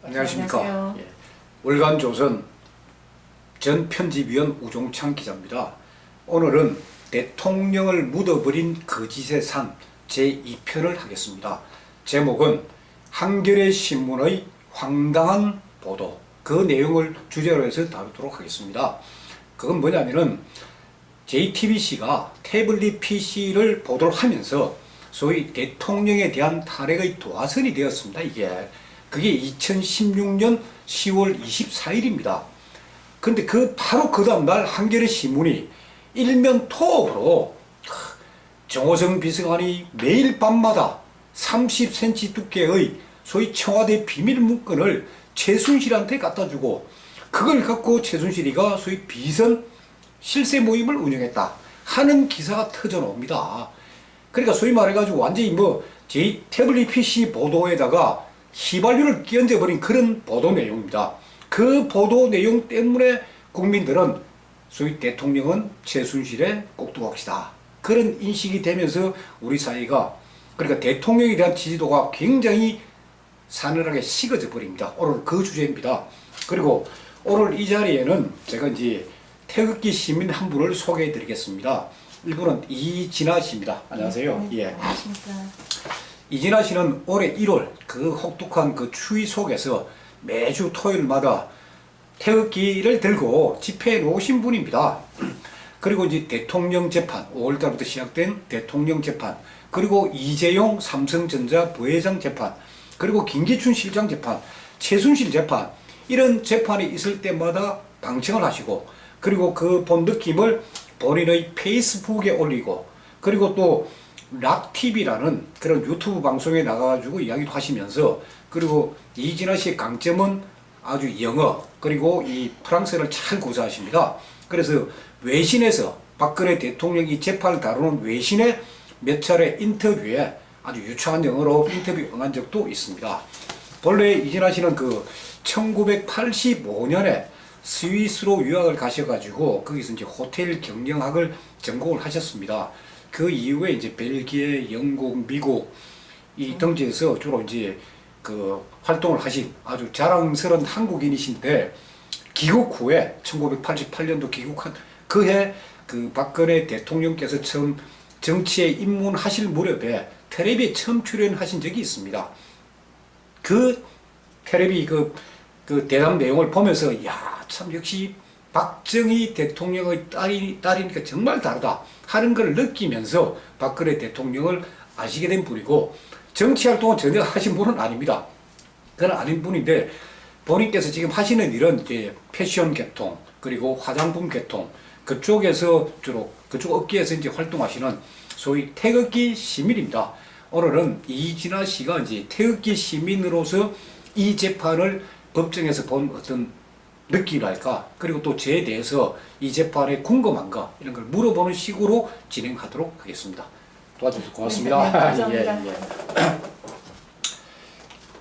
안녕하십니까. 안녕하세요. 예. 월간조선 전 편집위원 우종창 기자입니다. 오늘은 대통령을 묻어버린 거짓의 산 제2편을 하겠습니다. 제목은 한겨레 신문의 황당한 보도, 그 내용을 주제로 해서 다루도록 하겠습니다. 그건 뭐냐면은 JTBC가 태블릿 PC를 보도를 하면서 소위 대통령에 대한 탄핵의 도화선이 되었습니다. 그게 2016년 10월 24일입니다. 근데 바로 그 다음날 한겨레 신문이 일면 톱으로 정호성 비서관이 매일 밤마다 30cm 두께의 소위 청와대 비밀 문건을 최순실한테 갖다 주고, 그걸 갖고 최순실이가 소위 비선 실세 모임을 운영했다 하는 기사가 터져 나옵니다. 그러니까 소위 말해가지고 완전히 태블릿 PC 보도에다가 휘발유를 끼얹어버린 그런 보도 내용입니다. 그 보도 내용 때문에 국민들은 소위 대통령은 최순실의 꼭두각시다, 그런 인식이 되면서 우리 사회가, 그러니까 대통령에 대한 지지도가 굉장히 사늘하게 식어져 버립니다. 오늘 그 주제입니다. 그리고 오늘 이 자리에는 제가 이제 태극기 시민 한 분을 소개해 드리겠습니다. 이분은 이진아 씨입니다. 안녕하세요. 네, 예. 안녕하십니까. 이진아 씨는 올해 1월 그 혹독한 그 추위 속에서 매주 토요일마다 태극기를 들고 집회에 나오신 분입니다. 그리고 이제 대통령 재판, 5월달부터 시작된 대통령 재판, 그리고 이재용 삼성전자 부회장 재판, 그리고 김기춘 실장 재판, 최순실 재판, 이런 재판이 있을 때마다 방청을 하시고, 그리고 그 본 느낌을 본인의 페이스북에 올리고, 그리고 또 락TV라는 그런 유튜브 방송에 나가가지고 이야기도 하시면서, 그리고 이진아 씨의 강점은 아주 영어, 그리고 이 프랑스어를 잘 구사하십니다. 그래서 외신에서 박근혜 대통령이 재판을 다루는 외신의 몇 차례 인터뷰에 아주 유창한 영어로 인터뷰 응한 적도 있습니다. 본래 이진아 씨는 1985년에 스위스로 유학을 가셔가지고 거기서 이제 호텔 경영학을 전공을 하셨습니다. 그 이후에 이제 벨기에, 영국, 미국 이 등지에서 주로 이제 활동을 하신 아주 자랑스러운 한국인이신데, 귀국 후에 1988년도 귀국한 그해 박근혜 대통령께서 처음 정치에 입문하실 무렵에 텔레비에 처음 출연하신 적이 있습니다. 그 텔레비 대담 내용을 보면서 참 역시 박정희 대통령의 딸이니까 정말 다르다 하는 걸 느끼면서 박근혜 대통령을 아시게 된 분이고, 정치활동은 전혀 하신 분은 아닙니다. 그건 아닌 분인데, 본인께서 지금 하시는 일은 이제 패션 계통, 그리고 화장품 계통, 그쪽에서 주로 그쪽 업계에서 이제 활동하시는 소위 태극기 시민입니다. 오늘은 이진아 씨가 이제 태극기 시민으로서 이 재판을 법정에서 본 어떤 느낌이랄까, 그리고 또 저에 대해서 이 재판에 궁금한가, 이런 걸 물어보는 식으로 진행하도록 하겠습니다. 도와주셔서 고맙습니다. 네, 감사합니다. 예.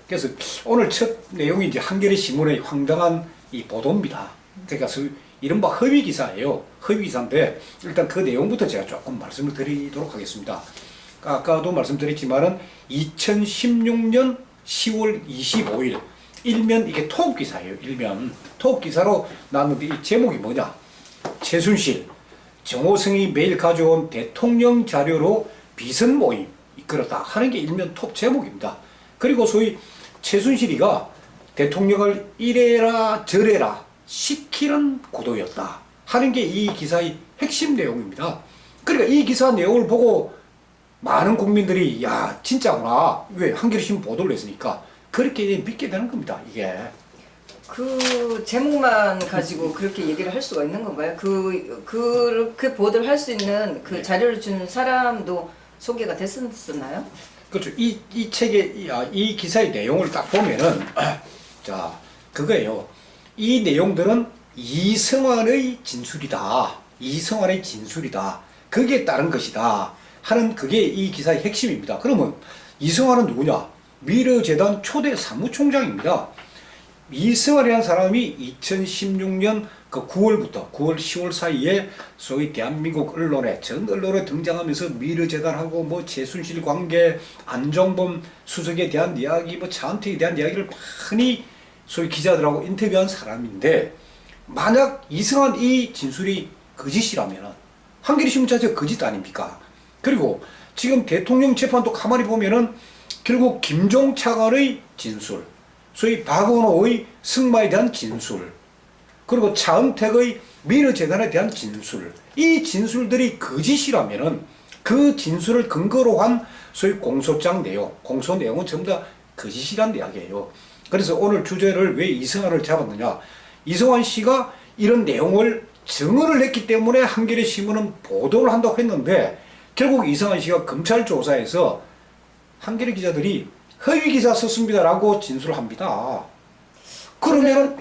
그래서 오늘 첫 내용이 이제 한겨레 신문의 황당한 이 보도입니다. 그러니까 이른바 허위 기사예요. 허위 기사인데 일단 그 내용부터 제가 조금 말씀을 드리도록 하겠습니다. 아까도 말씀드렸지만은 2016년 10월 25일 일면, 이게 톱 기사예요. 일면 톱 기사로 나왔는데, 이 제목이 뭐냐? 최순실, 정호성이 매일 가져온 대통령 자료로 비선 모임 이끌었다 하는 게 일면 톱 제목입니다. 그리고 소위 최순실이가 대통령을 이래라 저래라 시키는 구도였다 하는 게 이 기사의 핵심 내용입니다. 그러니까 이 기사 내용을 보고 많은 국민들이 진짜구나, 왜 한겨레 신문 보도를 했으니까 그렇게 믿게 되는 겁니다. 이게 그 제목만 가지고 그렇게 얘기를 할 수가 있는 건가요? 그렇게 보도를 할 수 있는 그 자료를 준 사람도 소개가 됐었나요? 그렇죠. 이 책의 이 기사의 내용을 딱 보면은 자, 그거예요. 이 내용들은 이성환의 진술이다. 이성환의 진술이다. 그게 따른 것이다 하는, 그게 이 기사의 핵심입니다. 그러면 이성환은 누구냐? 미르재단 초대 사무총장입니다. 이성환이라는 사람이 2016년 9월부터 9월 10월 사이에 소위 대한민국 언론에, 전 언론에 등장하면서 미르재단하고 최순실 관계, 안종범 수석에 대한 이야기, 차은택에 대한 이야기를 많이 소위 기자들하고 인터뷰한 사람인데 만약 이승환 이 진술이 거짓이라면 한겨레 신문 자체가 거짓 아닙니까? 그리고 지금 대통령 재판도 가만히 보면은 결국 김종 차관의 진술, 소위 박원호의 승마에 대한 진술, 그리고 차은택의 미르재단에 대한 진술, 이 진술들이 거짓이라면은 그 진술을 근거로 한 소위 공소장 내용, 공소 내용은 전부 다 거짓이란 이야기예요. 그래서 오늘 주제를 왜 이승환을 잡았느냐? 이승환 씨가 이런 내용을 증언을 했기 때문에 한겨레 신문은 보도를 한다고 했는데 결국 이승환 씨가 검찰 조사에서 한겨레 기자들이 허위 기사 썼습니다라고 진술을 합니다. 그러면은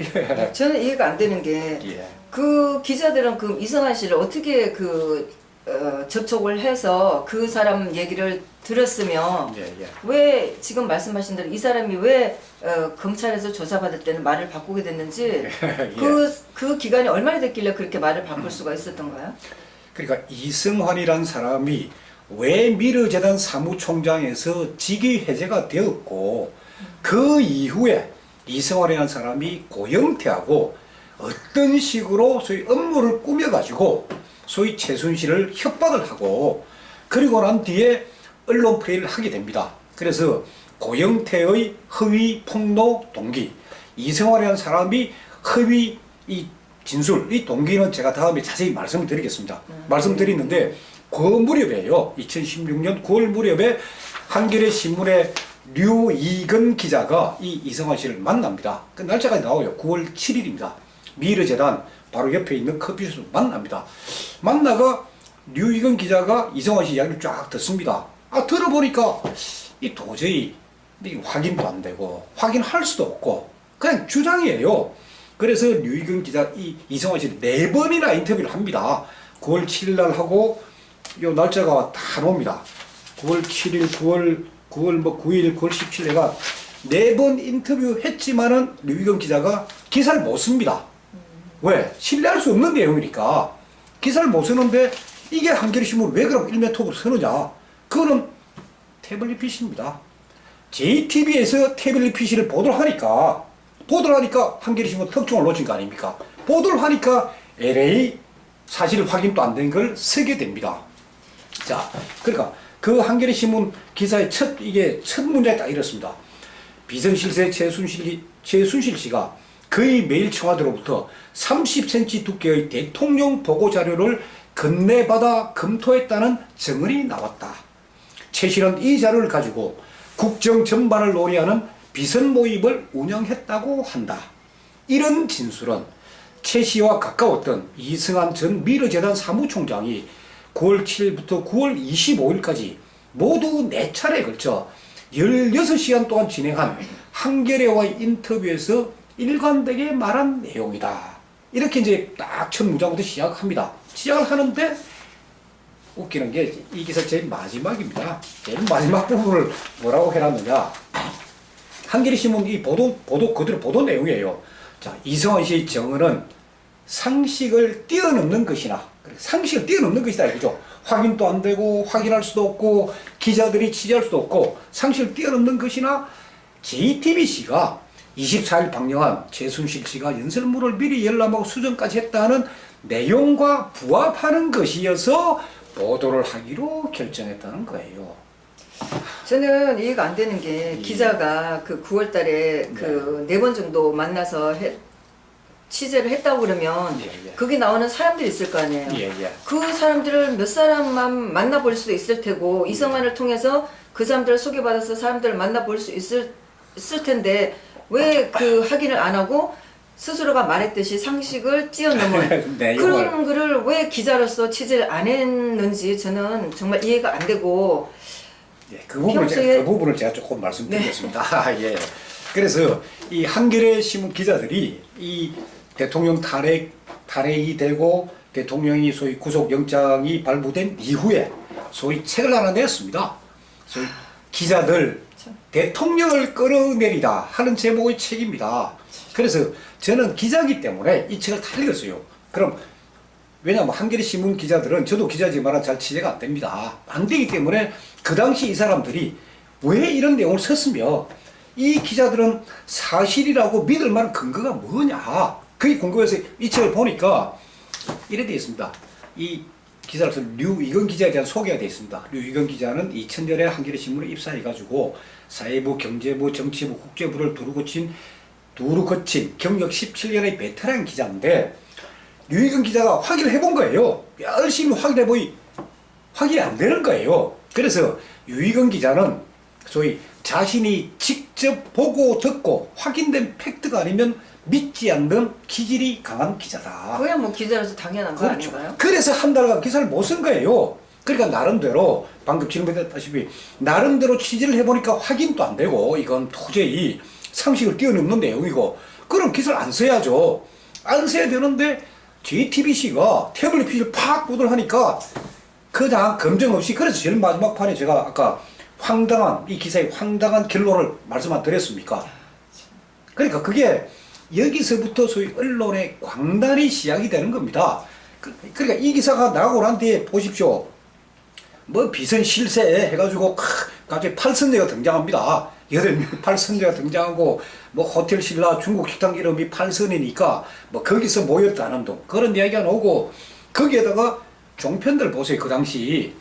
저는 이해가 안 되는 게 그 기자들은 그 이승환 씨를 어떻게 접촉을 해서 그 사람 얘기를 들었으면 왜 지금 말씀하신 대로 이 사람이 왜 검찰에서 조사받을 때는 말을 바꾸게 됐는지 그 기간이 얼마나 됐길래 그렇게 말을 바꿀 수가 있었던가요? 그러니까 이승환이란 사람이 왜 미르재단 사무총장에서 직위 해제가 되었고 그 이후에 이승환이라는 사람이 고영태하고 어떤 식으로 소위 업무를 꾸며가지고 소위 최순실을 협박을 하고 그리고 난 뒤에 언론 플레이를 하게 됩니다. 그래서 고영태의 허위 폭로 동기, 이승환이라는 사람이 허위 이 진술, 이 동기는 제가 다음에 자세히 말씀을 드리겠습니다. 말씀드리는데 그 무렵에요. 2016년 9월 무렵에 한겨레 신문의 류이근 기자가 이 이승환 씨를 만납니다. 그 날짜가 나와요. 9월 7일입니다. 미르재단 바로 옆에 있는 커피숍에서 만납니다. 만나가 류이근 기자가 이승환 씨 이야기를 쫙 듣습니다. 들어보니까 이 도저히 확인도 안 되고 확인할 수도 없고 그냥 주장이에요. 그래서 류이근 기자 이승환 씨를 4번이나 인터뷰를 합니다. 9월 7일 날 하고 요 날짜가 다 나옵니다. 9월 7일, 9월 9일, 9월 17일 내가 4번 인터뷰했지만은 류이근 기자가 기사를 못 씁니다. 왜? 신뢰할 수 없는 내용이니까 기사를 못 쓰는데 이게 한겨레 신문 왜 그럼 일면톡으로 쓰느냐? 그거는 태블릿 PC입니다. JTBC에서 태블릿 PC를 보도를 하니까 한겨레 신문 특종을 놓친 거 아닙니까? 보도를 하니까 LA 사실 확인도 안 된 걸 쓰게 됩니다. 자, 그러니까 그 한겨레 신문 기사의 첫 문장이 딱 이렇습니다. 비서실세 최순실 씨가 그의 메일 청와대로부터 30cm 두께의 대통령 보고 자료를 건네받아 검토했다는 증언이 나왔다. 최 씨는 이 자료를 가지고 국정 전반을 논의하는 비선 모임을 운영했다고 한다. 이런 진술은 최 씨와 가까웠던 이승환 전 미르재단 사무총장이 9월 7일부터 9월 25일까지 모두 4차례에 걸쳐 16시간 동안 진행한 한겨레와의 인터뷰에서 일관되게 말한 내용이다. 이렇게 이제 딱 첫 문장부터 시작합니다. 시작을 하는데 웃기는 게 이 기사 제일 마지막입니다. 제일 마지막 부분을 뭐라고 해놨느냐. 한겨레 신문 이 그대로 보도 내용이에요. 자, 이승환 씨의 증언은 상식을 뛰어넘는 것이나 상식을 뛰어넘는 것이다 이거죠. 확인도 안 되고 확인할 수도 없고 기자들이 취재할 수도 없고 상식을 뛰어넘는 것이나 JTBC가 24일 방영한 최순실 씨가 연설문을 미리 열람하고 수정까지 했다는 내용과 부합하는 것이어서 보도를 하기로 결정했다는 거예요. 저는 이해가 안 되는 게 기자가 그 9월 달에 그 4번 정도 만나서 취재를 했다고 그러면 거기 나오는 사람들이 있을 거 아니에요. 그 사람들을 몇 사람만 만나볼 수도 있을 테고 이승환을 통해서 그 사람들을 소개받아서 사람들을 만나볼 수 있을 텐데 왜 그 확인을 안 하고 스스로가 말했듯이 상식을 뛰어넘은 그런 글을 왜 기자로서 취재를 안 했는지 저는 정말 이해가 안 되고 그 부분을 제가 조금 말씀드리겠습니다. 예. 그래서 이 한겨레 신문 기자들이 이 대통령 탄핵이 되고 대통령이 소위 구속영장이 발부된 이후에 소위 책을 하나 냈습니다. 소위 기자들 대통령을 끌어내리다 하는 제목의 책입니다. 그래서 저는 기자이기 때문에 이 책을 다 읽었어요. 그럼 왜냐하면 한겨레 신문 기자들은 저도 기자지만 잘 취재가 안 됩니다. 안 되기 때문에 그 당시 이 사람들이 왜 이런 내용을 썼으며 이 기자들은 사실이라고 믿을 만한 근거가 뭐냐? 그게 궁금해서 이 책을 보니까 이래 되어 있습니다. 이 기사로서 류이건 기자에 대한 소개가 되어 있습니다. 류이건 기자는 2000년에 한겨레 신문에 입사해가지고 사회부, 경제부, 정치부, 국제부를 두루 거친 경력 17년의 베테랑 기자인데 류이건 기자가 확인을 해본 거예요. 열심히 확인해보니 확인이 안 되는 거예요. 그래서 류이건 기자는 소위 자신이 직접 보고 듣고 확인된 팩트가 아니면 믿지 않는 기질이 강한 기자다. 그야 뭐 기자로서 당연한 거 그렇죠. 아닌가요? 그래서 한 달간 기사를 못 쓴 거예요. 그러니까 나름대로 방금 질문했다시피 나름대로 취재를 해보니까 확인도 안 되고 이건 도저히 상식을 뛰어넘는 내용이고 그럼 기사를 안 써야죠. 안 써야 되는데 JTBC가 태블릿 PC를 팍 보도를 하니까 그냥 검증 없이 그래서 제일 마지막 판에 제가 아까 이 기사의 황당한 결론을 말씀 안 드렸습니까? 그러니까 그게 여기서부터 소위 언론의 광란이 시작이 되는 겁니다. 그러니까 이 기사가 나가고 난 뒤에 보십시오. 뭐 비선 실세 해가지고 갑자기 팔선녀가 등장합니다. 8명 팔선녀가 등장하고 뭐 호텔 신라 중국 식당 이름이 팔선이니까 뭐 거기서 모였다는 둥 그런 이야기가 나오고 거기에다가 종편들 보세요. 그 당시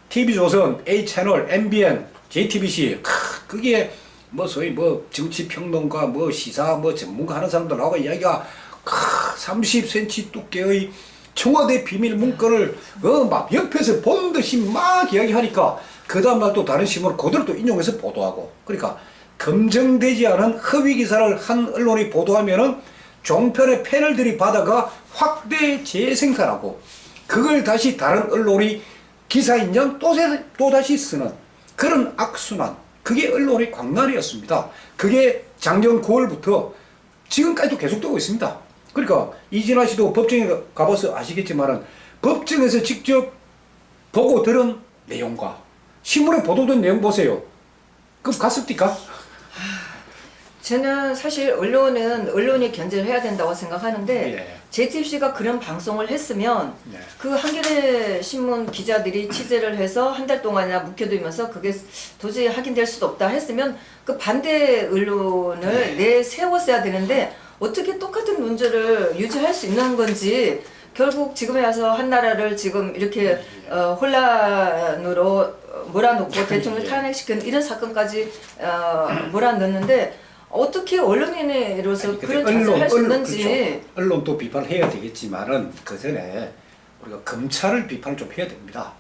TV조선, A채널, MBN, JTBC 그게 뭐 소위 뭐 정치평론가 뭐 시사 뭐 전문가 하는 사람들 나오고 이야기가 30cm 두께의 청와대 비밀 문건을 막 옆에서 본 듯이 막 이야기하니까 그 다음날 또 다른 신문을 그대로 또 인용해서 보도하고 그러니까 검증되지 않은 허위 기사를 한 언론이 보도하면은 종편의 패널들이 받아가 확대 재생산하고 그걸 다시 다른 언론이 기사인양 또 다시 쓰는 그런 악순환 그게 언론의 광란이었습니다. 그게 작년 9월부터 지금까지도 계속되고 있습니다. 그러니까 이진아 씨도 법정에 가봐서 아시겠지만은 법정에서 직접 보고 들은 내용과 신문에 보도된 내용 보세요. 그럼 갔습니까? 저는 사실 언론이 견제를 해야 된다고 생각하는데 예. JTBC가 그런 방송을 했으면 네. 그 한겨레 신문 기자들이 취재를 해서 한 달 동안이나 묵혀두면서 그게 도저히 확인될 수도 없다 했으면 그 반대 언론을 내세웠어야 되는데 어떻게 똑같은 논조를 유지할 수 있는 건지 결국 지금에 와서 한나라를 지금 이렇게 혼란으로 몰아놓고 대통령을 탄핵시킨 이런 사건까지 몰아넣는데 어떻게 언론인으로서 그런 자세를 할 수 있는지 그렇죠. 언론도 비판해야 되겠지만은 그 전에 우리가 검찰을 비판을 좀 해야 됩니다.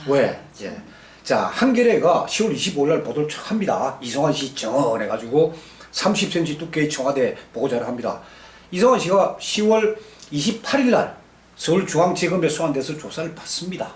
왜? 예. 자 한겨레가 10월 25일 날 보도를 쫙 합니다. 이성환 씨 증언해가지고 30cm 두께의 청와대 보고자를 합니다. 이성환 씨가 10월 28일 날 서울중앙지검에 소환돼서 조사를 받습니다.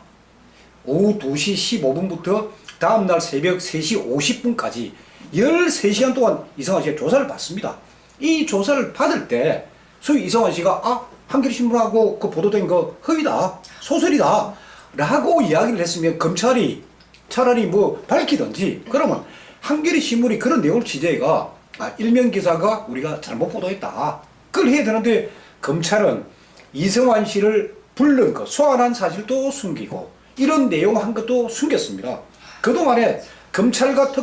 오후 2시 15분부터 다음날 새벽 3시 50분까지 13시간 동안 이성환 씨가 조사를 받습니다. 이 조사를 받을 때 소위 이성환 씨가 한겨레신문하고 그 보도된 거 허위다, 소설이다 라고 이야기를 했으면 검찰이 차라리 뭐 밝히든지 그러면 한겨레신문이 그런 내용을 취재해가 일면 기사가 우리가 잘못 보도했다. 그걸 해야 되는데 검찰은 이성환 씨를 부른 것, 소환한 사실도 숨기고 이런 내용 한 것도 숨겼습니다. 그동안에 검찰과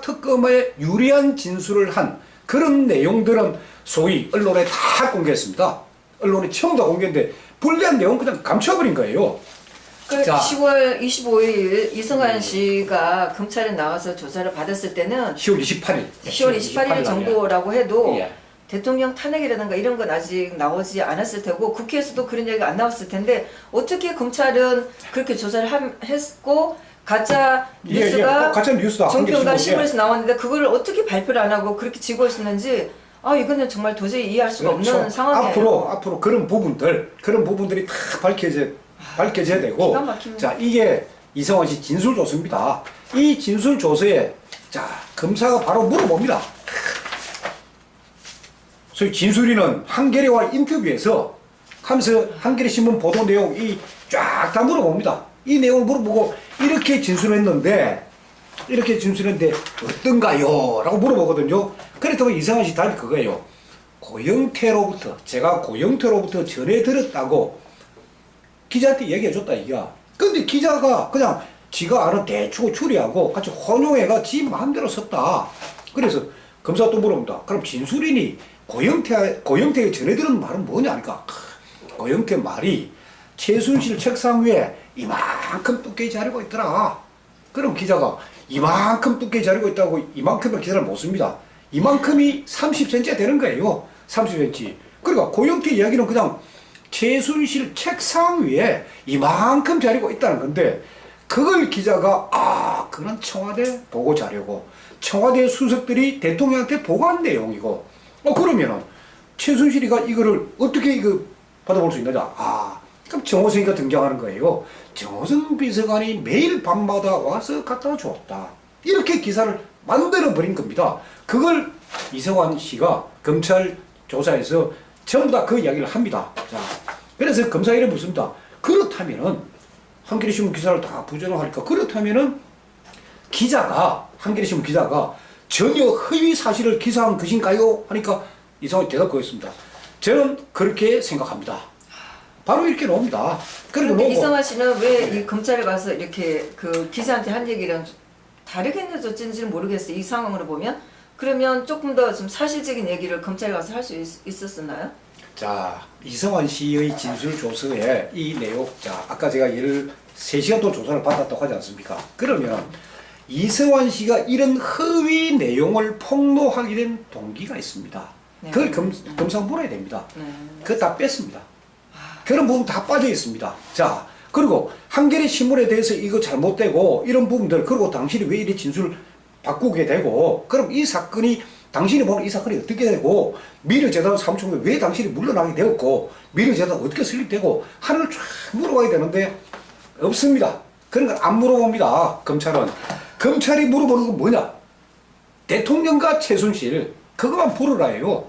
특검에 유리한 진술을 한 그런 내용들은 소위 언론에 다 공개했습니다. 언론에 처음 다 공개했는데 불리한 내용 그냥 감춰버린 거예요. 그 자. 10월 25일 이성환 씨가 검찰에 나와서 조사를 받았을 때는 10월 28일. 10월 28일 정도라고 해도 예. 대통령 탄핵이라든가 이런 건 아직 나오지 않았을 테고 국회에서도 그런 얘기가 안 나왔을 텐데 어떻게 검찰은 그렇게 조사를 했고 가짜 뉴스가 가짜 뉴스다. 정평과 신문에서 나왔는데 그걸 어떻게 발표를 안 하고 그렇게 지고 있었는지 이거는 정말 도저히 이해할 수가 그렇죠. 없는 상황이에요. 앞으로 그런 부분들이 다 밝혀져야 되고 기가 막힙니다. 자 이게 이성환 씨 진술 조서입니다. 이 진술 조서에 자 검사가 바로 물어봅니다. 소위 진술인은 한겨레와 인터뷰에서 하면서 한겨레 신문 보도 내용 이 쫙 다 물어봅니다. 이 내용을 물어보고 이렇게 진술했는데 어떤가요? 라고 물어보거든요. 그랬더니 이성환 씨 답이 그거예요. 제가 고영태로부터 전해 들었다고 기자한테 얘기해 줬다 이거야. 근데 기자가 그냥 지가 아는 대충 추리하고 같이 혼용해가 지 마음대로 썼다. 그래서 검사가 또 물어본다. 그럼 진술인이 고영태가 전해들은 말은 뭐냐 하니까 고영태 말이 최순실 책상 위에 이만큼 두께의 자료가 있더라. 그럼 기자가 이만큼 두께의 자료가 있다고 이만큼의 기사를 못 씁니다. 이만큼이 30cm가 되는 거예요. 30cm. 그러니까 고영태 이야기는 그냥 최순실 책상 위에 이만큼 자료가 있다는 건데 그걸 기자가 그건 청와대 보고 자료고 청와대 수석들이 대통령한테 보고한 내용이고 그러면은 최순실이가 이거를 어떻게 이거 받아볼 수 있느냐. 그럼 정호성이가 등장하는 거예요. 정호성 비서관이 매일 밤마다 와서 갖다 줬다. 이렇게 기사를 만들어버린 겁니다. 그걸 이성환 씨가 검찰 조사에서 전부 다 그 이야기를 합니다. 자, 그래서 검사 이름 묻습니다. 그렇다면은 한겨레 신문 기사를 다 부정하니까 그렇다면은 한겨레 신문 기자가 전혀 허위 사실을 기사한 것인가요? 하니까 이성환 대답 그랬습니다. 저는 그렇게 생각합니다. 바로 이렇게 나옵니다. 그런데 이성환 씨는 왜 이 검찰에 가서 이렇게 그 기자한테 한 얘기랑 다르게 느껴졌는지는 모르겠어요. 이 상황으로 보면. 그러면 조금 더 좀 사실적인 얘기를 검찰에 가서 할 수 있었나요? 자, 이성환 씨의 진술 조서에 이 내용, 자, 아까 제가 3시간 동안 조사를 받았다고 하지 않습니까? 그러면 이성환 씨가 이런 허위 내용을 폭로하게 된 동기가 있습니다. 네. 그걸 검사가 물어야 됩니다. 네. 그거 다 뺐습니다. 그런 부분 다 빠져 있습니다. 자, 그리고 한겨레 신문에 대해서 이거 잘못되고 이런 부분들, 그리고 당신이 왜 이리 진술 바꾸게 되고, 그럼 이 사건이 당신이 보는 이 사건이 어떻게 되고, 미르재단 사무총장이 왜 당신이 물러나게 되었고, 미르재단 어떻게 설립되고 하는 걸 쫙 물어봐야 되는데 없습니다. 그런 걸 안 물어봅니다. 검찰은. 검찰이 물어보는 건 뭐냐? 대통령과 최순실 그것만 물으라 해요.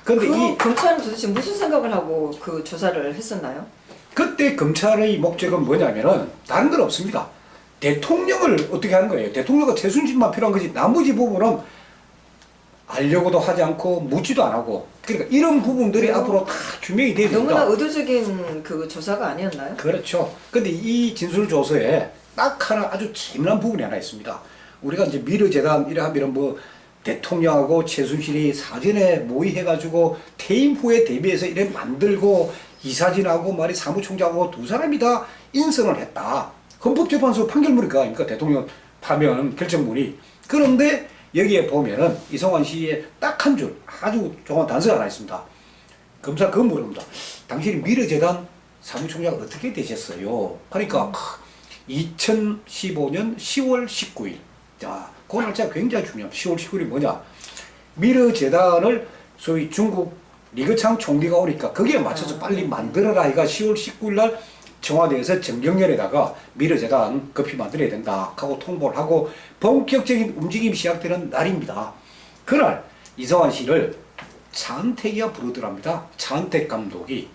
근데 검찰은 도대체 무슨 생각을 하고 그 조사를 했었나요? 그때 검찰의 목적은 뭐냐면은 다른 건 없습니다. 대통령을 어떻게 하는 거예요? 대통령과 최순실만 필요한 거지 나머지 부분은 알려고도 하지 않고 묻지도 안 하고, 그러니까 이런 부분들이 앞으로 다 규명이 돼야 됩니다. 너무나 의도적인 그 조사가 아니었나요? 그렇죠. 근데 이 진술 조서에 딱 하나 아주 재미난 부분이 하나 있습니다. 우리가 이제 미르재단 이래 하면 뭐 대통령하고 최순실이 사전에 모의해가지고 퇴임 후에 대비해서 이래 만들고 이사진하고 말이 사무총장하고 두 사람이 다 인선을 했다. 헌법재판소 판결문이니까, 그러니까 대통령 파면 결정문이. 그런데 여기에 보면은 이성환 씨의 딱 한 줄, 아주 조그만 단서가 하나 있습니다. 검사 그건 물어봅니다. 당신이 미르재단 사무총장 어떻게 되셨어요? 그러니까 2015년 10월 19일. 자, 그 날짜가 굉장히 중요합니다. 10월 19일이 뭐냐? 미르재단을 소위 중국 리거창 총리가 오니까 거기에 맞춰서 빨리 만들어라. 이가 10월 19일 날 청와대에서 정경련에다가 미르재단 급히 만들어야 된다 하고 통보를 하고 본격적인 움직임이 시작되는 날입니다. 그날 이성환 씨를 차은택이가 부르더랍니다. 차은택 감독의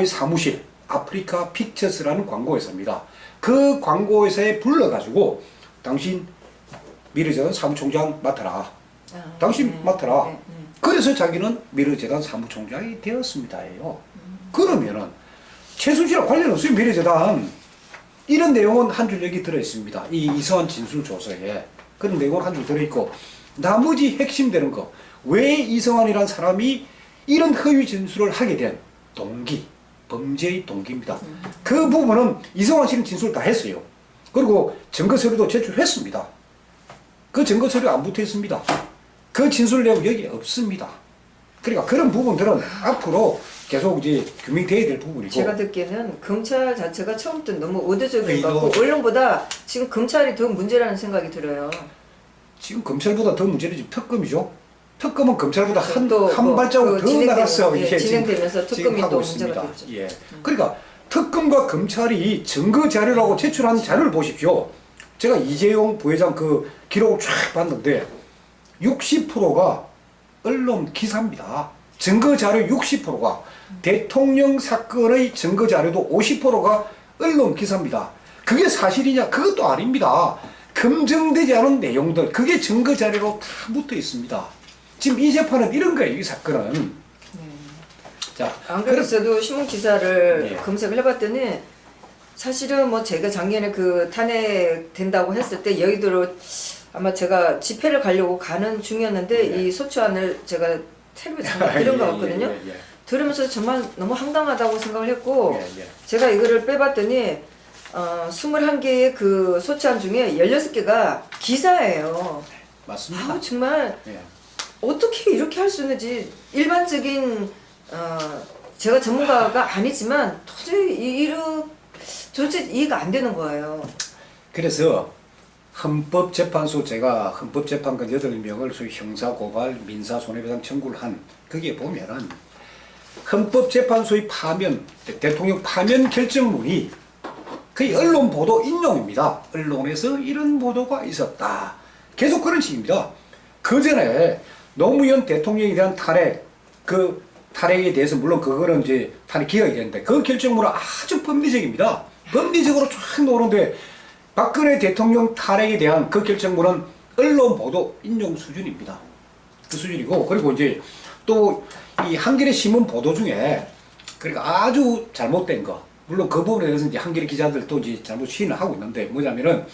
사무실 아프리카 픽처스라는 광고회사입니다. 그 광고회사에 불러가지고 당신 미르재단 사무총장 맡아라. 당신 맡아라. 그래서 자기는 미르재단 사무총장이 되었습니다예요. 그러면은 최순실과 관련 없어요. 미르재단 이런 내용은 한 줄 여기 들어있습니다. 이 이성환 진술 조서에 그런 내용은 한 줄 들어있고, 나머지 핵심되는 거, 왜 이성환이란 사람이 이런 허위 진술을 하게 된 동기, 범죄의 동기입니다. 그 부분은 이성환 씨는 진술을 다 했어요. 그리고 증거 서류도 제출했습니다. 그 증거 서류 안 붙어 있습니다. 그 진술 내용 여기 없습니다. 그러니까 그런 부분들은 앞으로 계속 이제 규명돼야 될 부분이고. 제가 듣기에는 검찰 자체가 처음부터 너무 의도적인 것 같고 언론보다 지금 검찰이 더 문제라는 생각이 들어요. 지금 검찰보다 더 문제는 지금 특검이죠. 특검은 검찰보다 또 한 발자국 더 나갔어. 예, 진행되면서 특검이 또 있습니다. 문제가 됐죠. 예. 그러니까 특검과 검찰이 증거 자료라고 제출한 자료를 보십시오. 제가 이재용 부회장 그 기록을 쫙 봤는데 60%가 언론 기사입니다. 증거 자료 60%가 대통령 사건의 증거 자료도 50%가 언론 기사입니다. 그게 사실이냐? 그것도 아닙니다. 검증되지 않은 내용들, 그게 증거 자료로 다 붙어 있습니다. 지금 이 재판은 이런 거예요. 이 사건은. 자, 안 그래도 신문 기사를 예. 검색을 해봤더니 사실은 뭐 제가 작년에 그 탄핵된다고 했을 때 여의도로 아마 제가 집회를 가려고 가는 중이었는데 네. 이 소추안을 제가 텔레비에 잠깐 들은 것 같거든요. 예. 들으면서 정말 너무 황당하다고 생각을 했고 예. 제가 이거를 빼봤더니 21개의 그 소추안 중에 16개가 기사예요. 맞습니다. 아우 정말 예. 어떻게 이렇게 할 수 있는지 일반적인 제가 전문가가 아니지만 도저히 이해가 안 되는 거예요. 그래서 헌법재판소 제가 헌법재판관 8명을 소위 형사고발, 민사손해배상 청구를 한 거기에 보면은 헌법재판소의 파면, 대통령 파면 결정문이 거의 언론 보도 인용입니다. 언론에서 이런 보도가 있었다. 계속 그런 식입니다. 그 전에 노무현 대통령에 대한 탄핵, 그 탄핵에 대해서 물론 그거는 이제 탄핵 기각이 되는데 그 결정문은 아주 법리적입니다. 법리적으로 쫙 나오는데 박근혜 대통령 탄핵에 대한 그 결정문은 언론 보도 인용 수준입니다. 그 수준이고 그리고 이제 또 이 한겨레 신문 보도 중에 그러니까 아주 잘못된 거 물론 그 부분에 대해서 이제 한겨레 기자들도 이제 잘못 시인을 하고 있는데 뭐냐면은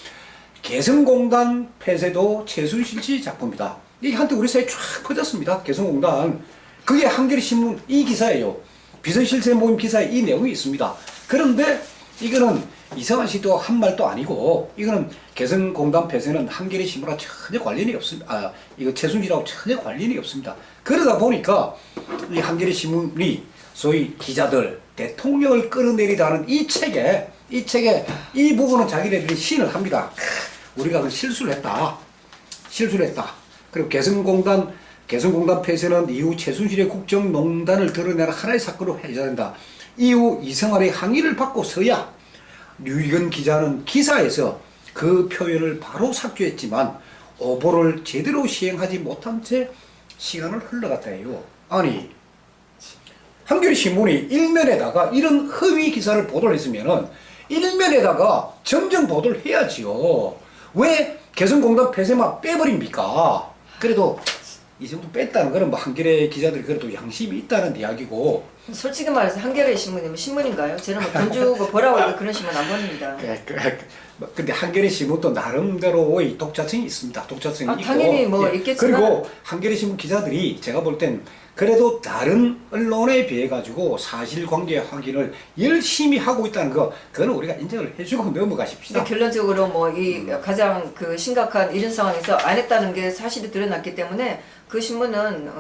개성공단 폐쇄도 최순실 씨 작품이다. 이게 한때 우리 사회에 쫙 퍼졌습니다. 개성공단. 그게 한겨레 신문 이 기사예요. 비서실세 모임 기사에 이 내용이 있습니다. 그런데 이거는 이성환 씨도 한 말도 아니고 이거는 개성공단 폐쇄는 한겨레 신문과 전혀 관련이 없습니다. 이거 최순실하고 전혀 관련이 없습니다. 그러다 보니까 이 한겨레 신문이 소위 기자들 대통령을 끌어내리다는 이 책에 이 부분은 자기네들이 시인을 합니다. 우리가 그 실수를 했다. 그리고 개성공단 폐쇄는 이후 최순실의 국정농단을 드러내는 하나의 사건으로 해야 된다. 이후 이성환의 항의를 받고서야 류익원 기자는 기사에서 그 표현을 바로 삭제했지만 오보를 제대로 시행하지 못한 채 시간을 흘러갔다 해요. 아니 한겨레 신문이 일면에다가 이런 허위 기사를 보도를 했으면은 일면에다가 정정 보도를 해야지요. 왜 개성공단 폐쇄만 빼버립니까? 그래도 이 정도 뺐다는 거는 뭐 한겨레 기자들이 그래도 양심이 있다는 이야기고. 솔직히 말해서 한겨레 신문이면 신문인가요? 저는 뭐 돈 주고 보라고 해도 그런 신문 안 봅니다. 근데 한겨레 신문도 나름대로의 독자성이 있습니다. 독자성이 있고. 당연히 뭐 있겠지만. 그리고 한겨레 신문 기자들이 제가 볼 땐 그래도 다른 언론에 비해 가지고 사실관계 확인을 열심히 하고 있다는 거, 그거는 우리가 인정을 해주고 넘어가십시다. 근데 결론적으로 뭐 이 가장 그 심각한 이런 상황에서 안 했다는 게 사실이 드러났기 때문에 그 신문은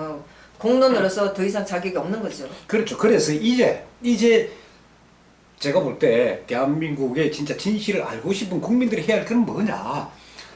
공론으로서 더 이상 자격이 없는 거죠. 그렇죠. 그래서 이제 제가 볼 때 대한민국의 진짜 진실을 알고 싶은 국민들이 해야 할 건 뭐냐.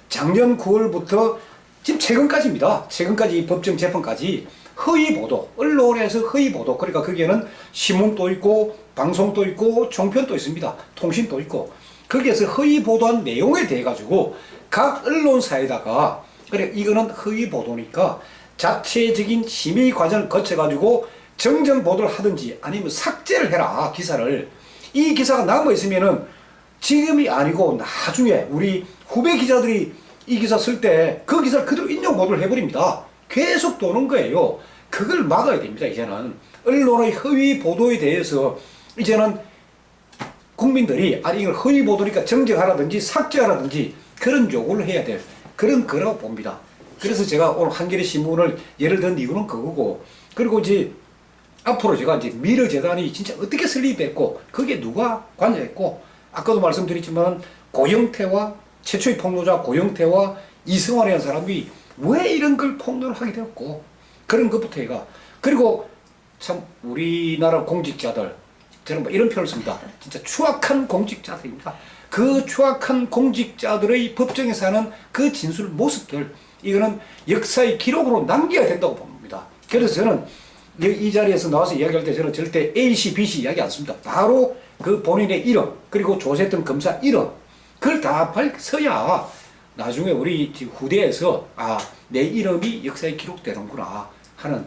작년 9월부터 지금 최근까지입니다. 최근까지 이 법정 재판까지 허위 보도, 언론에서 허위 보도, 그러니까 거기에는 신문도 있고 방송도 있고 종편도 있습니다. 통신도 있고 거기에서 허위 보도한 내용에 대해 가지고 각 언론사에다가 그래 이거는 허위 보도니까 자체적인 심의 과정을 거쳐 가지고 정정 보도를 하든지 아니면 삭제를 해라 기사를. 이 기사가 남아 있으면은 지금이 아니고 나중에 우리 후배 기자들이 이 기사 쓸 때 그 기사를 그대로 인용 보도를 해버립니다. 계속 도는 거예요. 그걸 막아야 됩니다. 이제는 언론의 허위 보도에 대해서 이제는 국민들이 아니 이걸 허위 보도니까 정정하라든지 삭제하라든지 그런 요구를 해야 될 그런 거라고 봅니다. 그래서 제가 오늘 한겨레 신문을 예를 든 이유는 그거고, 그리고 이제 앞으로 제가 이제 미르재단이 진짜 어떻게 설립됐고 거기에 누가 관여했고, 아까도 말씀드렸지만 고영태와 최초의 폭로자 고영태와 이성환이라는 사람이 왜 이런 걸 폭로를 하게 되었고 그런 것부터 해가. 그리고 참 우리나라 공직자들, 저는 뭐 이런 표현을 씁니다. 진짜 추악한 공직자들입니다. 그 추악한 공직자들의 법정에서 하는 그 진술 모습들, 이거는 역사의 기록으로 남겨야 된다고 봅니다. 그래서 저는 이 자리에서 나와서 이야기할 때 저는 절대 A씨, B씨 이야기 안 씁니다. 바로 그 본인의 이름, 그리고 조사했던 검사 이름, 그걸 다 밝혀야 나중에 우리 후대에서 내 이름이 역사에 기록되는구나 하는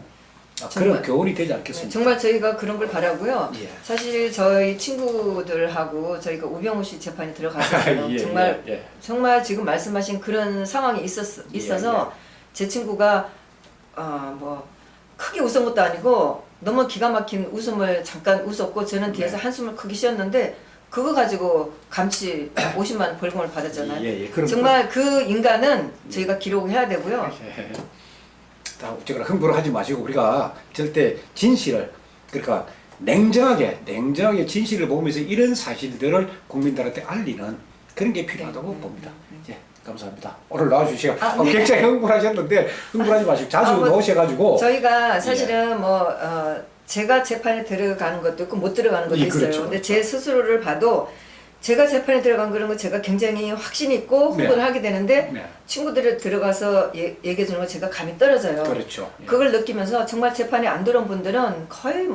그런 교훈이 되지 않겠습니까? 정말 저희가 그런 걸 바라고요. 예. 사실 저희 친구들하고 저희가 우병우 씨 재판에 들어갔어요. 예, 정말 예. 정말 지금 말씀하신 그런 상황이 있어서 제 친구가 뭐 크게 웃은 것도 아니고 너무 기가 막힌 웃음을 잠깐 웃었고 저는 뒤에서 한숨을 크게 쉬었는데 그거 가지고 감치 50만 원 벌금을 받았잖아요. 그럼 정말 그 인간은 저희가 기록해야 되고요. 다 어쨌거나 흥분을 하지 마시고 우리가 절대 진실을 그러니까 냉정하게 진실을 보면서 이런 사실들을 국민들한테 알리는 그런 게 필요하다고 봅니다. 감사합니다. 오늘 나와주시고 네. 굉장히 흥분하셨는데 흥분하지 마시고 자주 나오셔가지고 저희가 사실은 제가 재판에 들어가는 것도 있고 못 들어가는 것도 있어요. 그렇죠. 근데 제 스스로를 봐도 제가 재판에 들어간 그런 거 제가 굉장히 확신 있고 흥분을 하게 되는데 친구들이 들어가서 얘기해 주는 거 제가 감이 떨어져요. 그렇죠. 그걸 느끼면서 정말 재판에 안 들어온 분들은 거의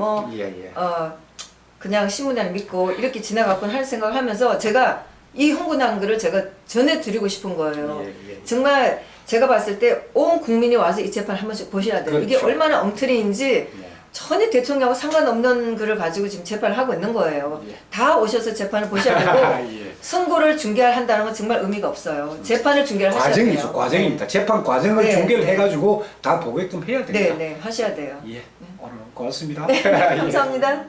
그냥 신문에 믿고 이렇게 지나갔구나 할 생각을 하면서 제가 이 흥분한 거를 제가 전해드리고 싶은 거예요. 정말 제가 봤을 때 온 국민이 와서 이 재판 한 번씩 보셔야 돼요. 그렇죠. 이게 얼마나 엉터리인지 전혀 대통령하고 상관없는 글을 가지고 지금 재판을 하고 있는 거예요. 다 오셔서 재판을 보셔야 되고 선고를 중계한다는 건 정말 의미가 없어요. 재판을 중계를 하셔야 돼요. 과정이죠. 과정입니다. 재판 과정을 중계를 해가지고 다 보게끔 해야 됩니다. 네, 하셔야 돼요. 오늘 고맙습니다. 감사합니다.